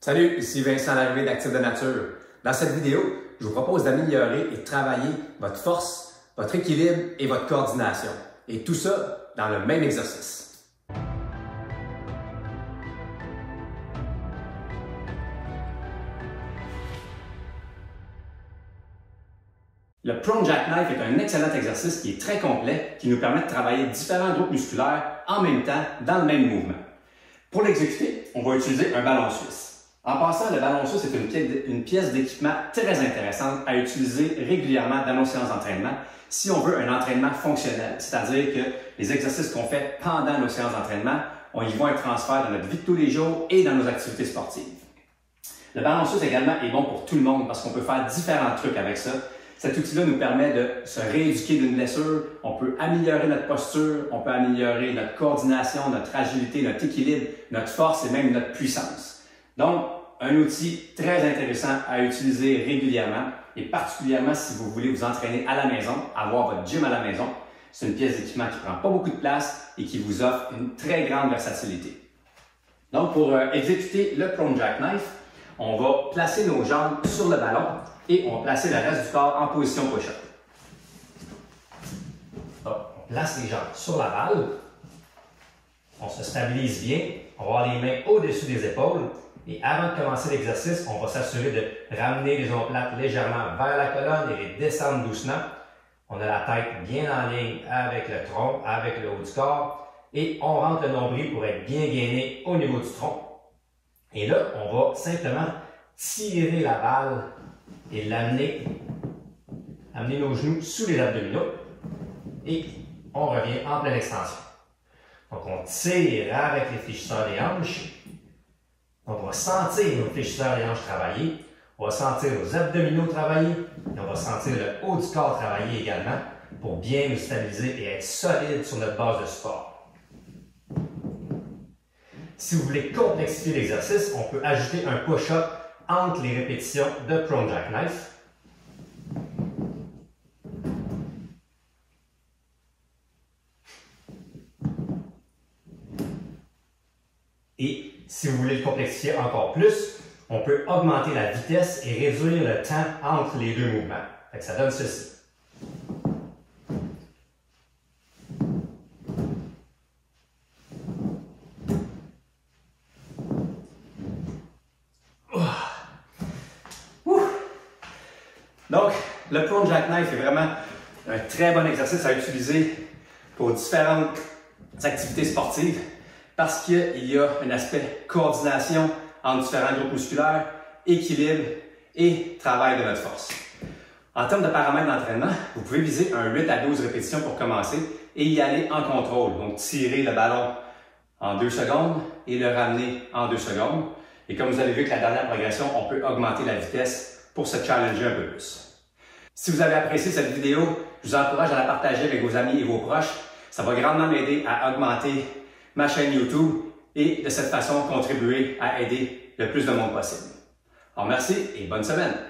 Salut, ici Vincent Larrivée d'Actif de Nature. Dans cette vidéo, je vous propose d'améliorer et de travailler votre force, votre équilibre et votre coordination. Et tout ça dans le même exercice. Le Prone Jackknife est un excellent exercice qui est très complet, qui nous permet de travailler différents groupes musculaires en même temps dans le même mouvement. Pour l'exécuter, on va utiliser un ballon suisse. En passant, le ballon suisse est une pièce d'équipement très intéressante à utiliser régulièrement dans nos séances d'entraînement si on veut un entraînement fonctionnel, c'est-à-dire que les exercices qu'on fait pendant nos séances d'entraînement, on y voit un transfert dans notre vie de tous les jours et dans nos activités sportives. Le ballon suisse également est bon pour tout le monde parce qu'on peut faire différents trucs avec ça. Cet outil-là nous permet de se rééduquer d'une blessure, on peut améliorer notre posture, on peut améliorer notre coordination, notre agilité, notre équilibre, notre force et même notre puissance. Donc, un outil très intéressant à utiliser régulièrement et particulièrement si vous voulez vous entraîner à la maison, avoir votre gym à la maison. C'est une pièce d'équipement qui ne prend pas beaucoup de place et qui vous offre une très grande versatilité. Donc, pour exécuter le Prone Jackknife, on va placer nos jambes sur le ballon et on va placer le reste du corps en position push-up. On place les jambes sur la balle, on se stabilise bien, on va avoir les mains au-dessus des épaules et avant de commencer l'exercice, on va s'assurer de ramener les omoplates légèrement vers la colonne et les descendre doucement. On a la tête bien en ligne avec le tronc, avec le haut du corps et on rentre le nombril pour être bien gainé au niveau du tronc. Et là, on va simplement tirer la balle et l'amener, amener nos genoux sous les abdominaux et on revient en pleine extension. Donc on tire avec les fléchisseurs des hanches. Donc on va sentir nos fléchisseurs des hanches travailler, on va sentir nos abdominaux travailler et on va sentir le haut du corps travailler également pour bien nous stabiliser et être solide sur notre base de support. Si vous voulez complexifier l'exercice, on peut ajouter un push-up entre les répétitions de Prone Jackknife. Et si vous voulez le complexifier encore plus, on peut augmenter la vitesse et réduire le temps entre les deux mouvements. Ça donne ceci. Donc, le Prone Jackknife est vraiment un très bon exercice à utiliser pour différentes activités sportives parce qu'il y a un aspect coordination entre différents groupes musculaires, équilibre et travail de notre force. En termes de paramètres d'entraînement, vous pouvez viser un 8 à 12 répétitions pour commencer et y aller en contrôle. Donc, tirer le ballon en 2 secondes et le ramener en 2 secondes. Et comme vous avez vu avec la dernière progression, on peut augmenter la vitesse pour se challenger un peu plus. Si vous avez apprécié cette vidéo, je vous encourage à la partager avec vos amis et vos proches. Ça va grandement m'aider à augmenter ma chaîne YouTube et de cette façon contribuer à aider le plus de monde possible. Alors merci et bonne semaine!